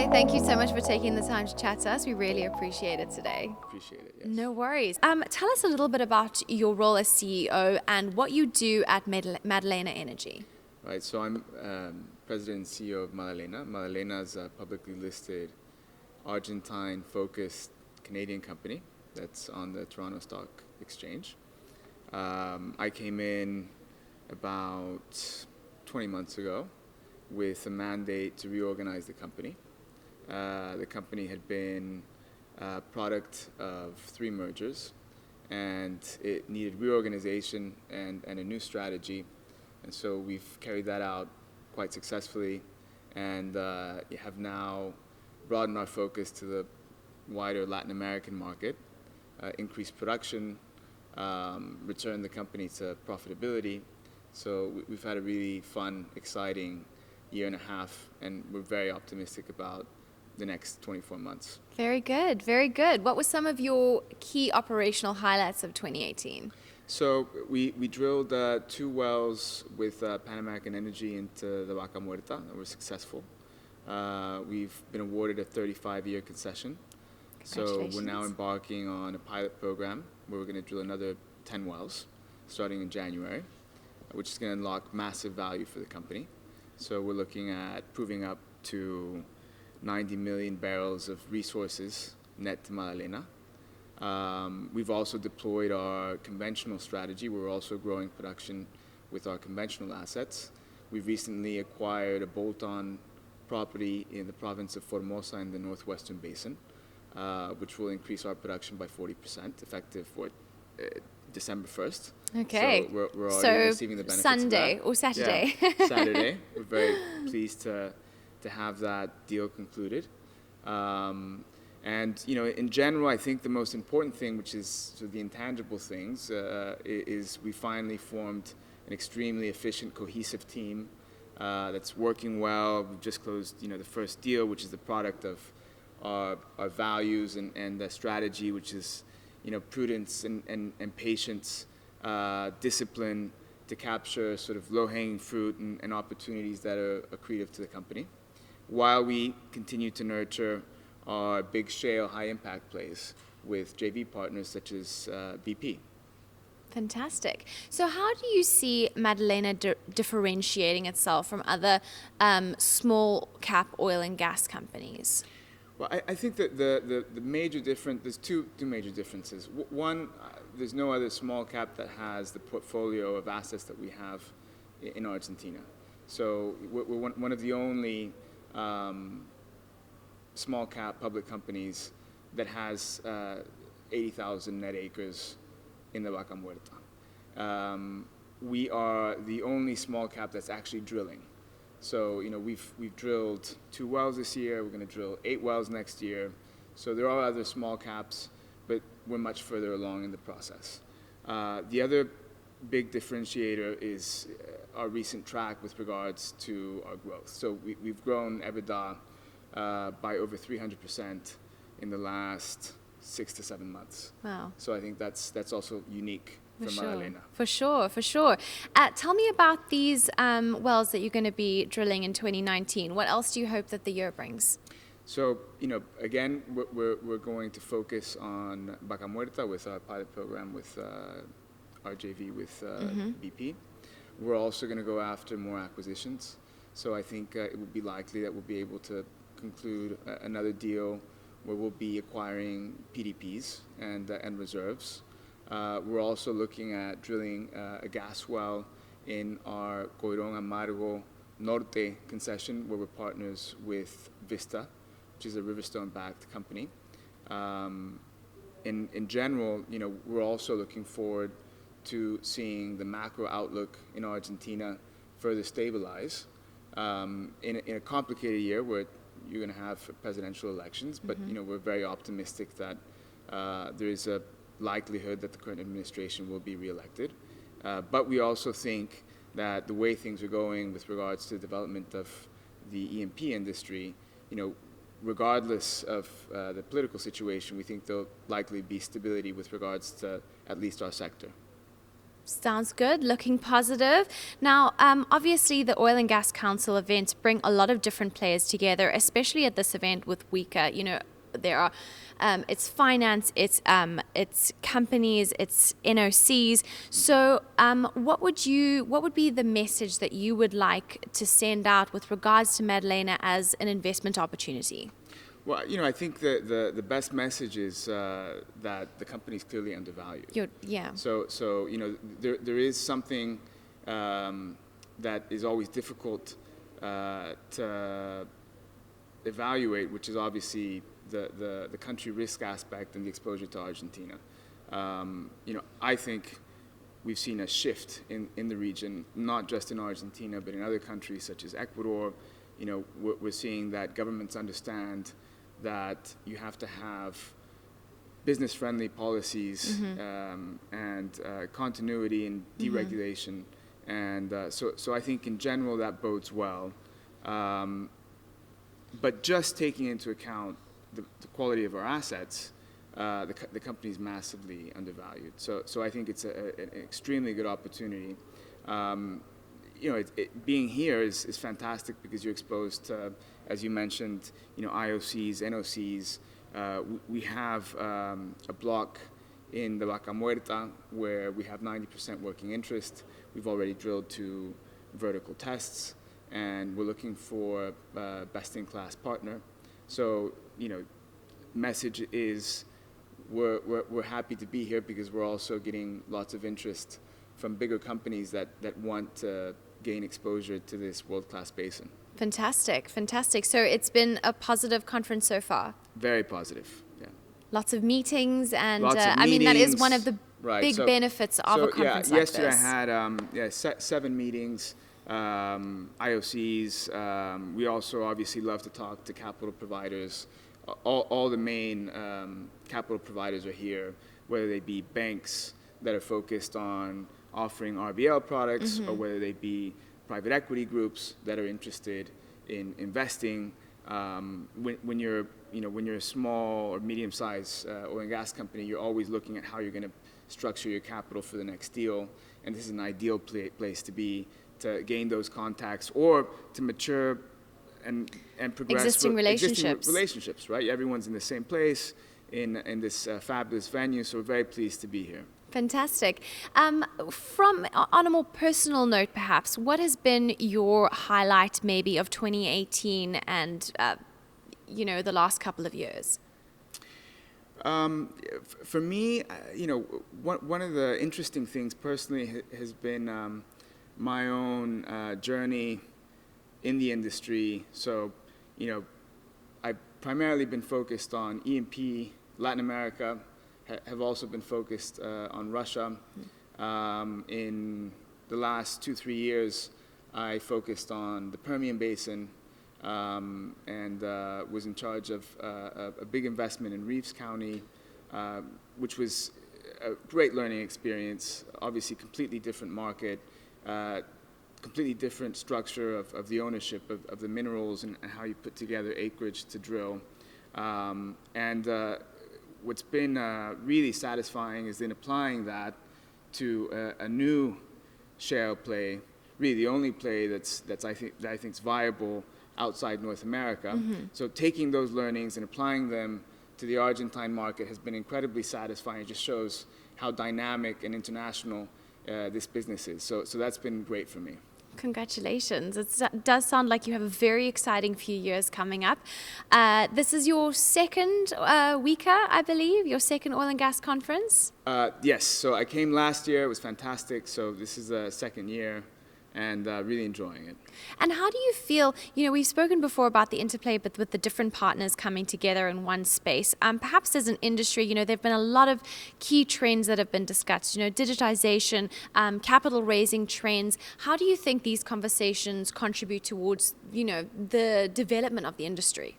Okay, thank you so much for taking the time to chat to us. We really appreciate it today. Appreciate it, yes. No worries. Tell us a little bit about your role as CEO and what you do at Madalena Energy. Right, so I'm President and CEO of Madalena. Madalena is a publicly listed Argentine-focused Canadian company that's on the Toronto Stock Exchange. I came in about 20 months ago with a mandate to reorganize the company. The company had been a product of 3 mergers, and it needed reorganization and a new strategy. And so we've carried that out quite successfully, and have now broadened our focus to the wider Latin American market, increased production, returned the company to profitability. So we've had a really fun, exciting year and a half, and we're very optimistic about the next 24 months. Very good, very good. What were some of your key operational highlights of 2018? So we drilled 2 wells with Penafiel Energy into the Vaca Muerta, and were successful. We've been awarded a 35-year concession. So we're now embarking on a pilot program where we're going to drill another 10 wells starting in January, which is going to unlock massive value for the company. So we're looking at proving up to 90 million barrels of resources net to Madalena. We've also deployed our conventional strategy. We're also growing production with our conventional assets. We've recently acquired a bolt-on property in the province of Formosa in the northwestern basin, which will increase our production by 40%, effective for December 1st. Okay. So we're already receiving the benefits Sunday of that. or Saturday? Yeah, Saturday. We're very pleased to have that deal concluded. And in general, I think the most important thing, which is sort of the intangible things, is we finally formed an extremely efficient, cohesive team that's working well. We've just closed, the first deal, which is the product of our values and the strategy, which is, prudence and patience, discipline to capture sort of low-hanging fruit and opportunities that are accretive to the company, while we continue to nurture our big shale, high-impact plays with JV partners such as BP. Fantastic. So how do you see Madalena differentiating itself from other small cap oil and gas companies? Well, I think that the major difference, there's two major differences. One, there's no other small cap that has the portfolio of assets that we have in Argentina. So we're one of the only small cap public companies that has 80,000 net acres in the Vaca Muerta. We are the only small cap that's actually drilling. So we've drilled 2 wells this year. We're going to drill 8 wells next year. So there are other small caps, but we're much further along in the process. The other big differentiator is our recent track with regards to our growth. So we've grown EBITDA by over 300% in the last 6 to 7 months. Wow. So I think that's also unique for Madalena. For sure. Tell me about these wells that you're going to be drilling in 2019. What else do you hope that the year brings? So, again, we're going to focus on Vaca Muerta with our pilot program with our JV with BP. We're also going to go after more acquisitions. So I think it would be likely that we'll be able to conclude another deal where we'll be acquiring PDPs and reserves. We're also looking at drilling a gas well in our Coirón Amargo Norte concession, where we're partners with Vista, which is a Riverstone-backed company. In general, we're also looking forward to seeing the macro outlook in Argentina further stabilize. In a complicated year where you're going to have presidential elections, but we're very optimistic that there is a likelihood that the current administration will be reelected. But we also think that the way things are going with regards to the development of the E&P industry, regardless of the political situation, we think there'll likely be stability with regards to at least our sector. Sounds good. Looking positive. Now, obviously, the Oil and Gas Council events bring a lot of different players together, especially at this event with WICA. There are, it's finance, it's companies, it's NOCs. So, what would be the message that you would like to send out with regards to Madalena as an investment opportunity? Well, I think the best message is that the company is clearly undervalued. Yeah. So there is something that is always difficult to evaluate, which is obviously the country risk aspect and the exposure to Argentina. I think we've seen a shift in the region, not just in Argentina, but in other countries such as Ecuador. We're seeing that governments understand that you have to have business-friendly policies and continuity and deregulation. And so I think in general that bodes well. But just taking into account the quality of our assets, the company is massively undervalued. So I think it's an extremely good opportunity. Being here is fantastic because you're exposed to, as you mentioned, IOCs, NOCs. We have a block in the Vaca Muerta where we have 90% working interest. We've already drilled 2 vertical tests, and we're looking for a best-in-class partner. So, message is we're happy to be here because we're also getting lots of interest from bigger companies that want to gain exposure to this world-class basin. Fantastic. So it's been a positive conference so far. Very positive, yeah. Lots of meetings, and Lots of I mean, that is meetings, one of the right. big benefits of a conference like yesterday this. I had 7 meetings, IOCs. We also obviously love to talk to capital providers. All the main capital providers are here, whether they be banks that are focused on offering RBL products, or whether they be private equity groups that are interested in investing. When you're a small or medium-sized oil and gas company, you're always looking at how you're going to structure your capital for the next deal, and this is an ideal place to be, to gain those contacts or to mature and progress Existing relationships, right? Everyone's in the same place in this fabulous venue, so we're very pleased to be here. Fantastic. On a more personal note, perhaps, what has been your highlight maybe of 2018 and the last couple of years? For me, one of the interesting things personally has been my own journey in the industry. So, I've primarily been focused on E&P, Latin America, have also been focused on Russia. In the last 2-3 years, I focused on the Permian Basin and was in charge of a big investment in Reeves County, which was a great learning experience. Obviously, completely different market, completely different structure of the ownership of the minerals and how you put together acreage to drill. What's been really satisfying is in applying that to a new shale play, really the only play that I think is viable outside North America. So taking those learnings and applying them to the Argentine market has been incredibly satisfying. It just shows how dynamic and international this business is. So that's been great for me. Congratulations. It does sound like you have a very exciting few years coming up. This is your second WICA, I believe, your second oil and gas conference? Yes. So I came last year. It was fantastic. So this is the second year and really enjoying it. And how do you feel, we've spoken before about the interplay but with the different partners coming together in one space. Perhaps as an industry, there have been a lot of key trends that have been discussed, digitization, capital raising trends. How do you think these conversations contribute towards, the development of the industry?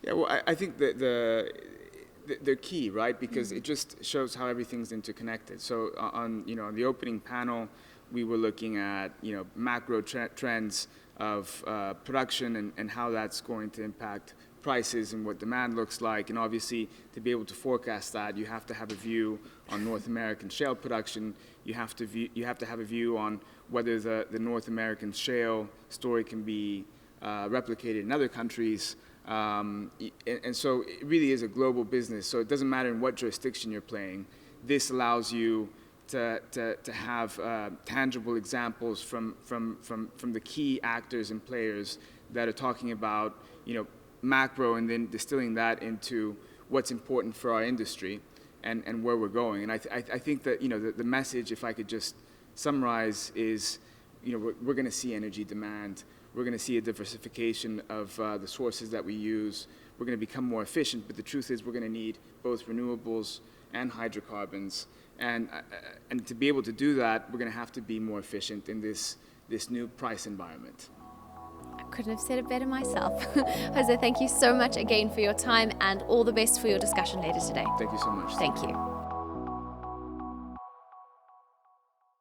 Yeah, well, I think that they're key, right? Because it just shows how everything's interconnected. So on the opening panel, we were looking at macro trends of production and how that's going to impact prices and what demand looks like. And obviously, to be able to forecast that, you have to have a view on North American shale production. You have to have a view on whether the North American shale story can be replicated in other countries. And so it really is a global business. So it doesn't matter in what jurisdiction you're playing. This allows you to have tangible examples from the key actors and players that are talking about, macro, and then distilling that into what's important for our industry and where we're going. And I think that, the message, if I could just summarize, is, we're going to see energy demand. We're going to see a diversification of the sources that we use. We're going to become more efficient, but the truth is we're going to need both renewables and hydrocarbons. And to be able to do that, we're going to have to be more efficient in this new price environment. I couldn't have said it better myself. Jose, thank you so much again for your time, and all the best for your discussion later today. Thank you so much. Thank you.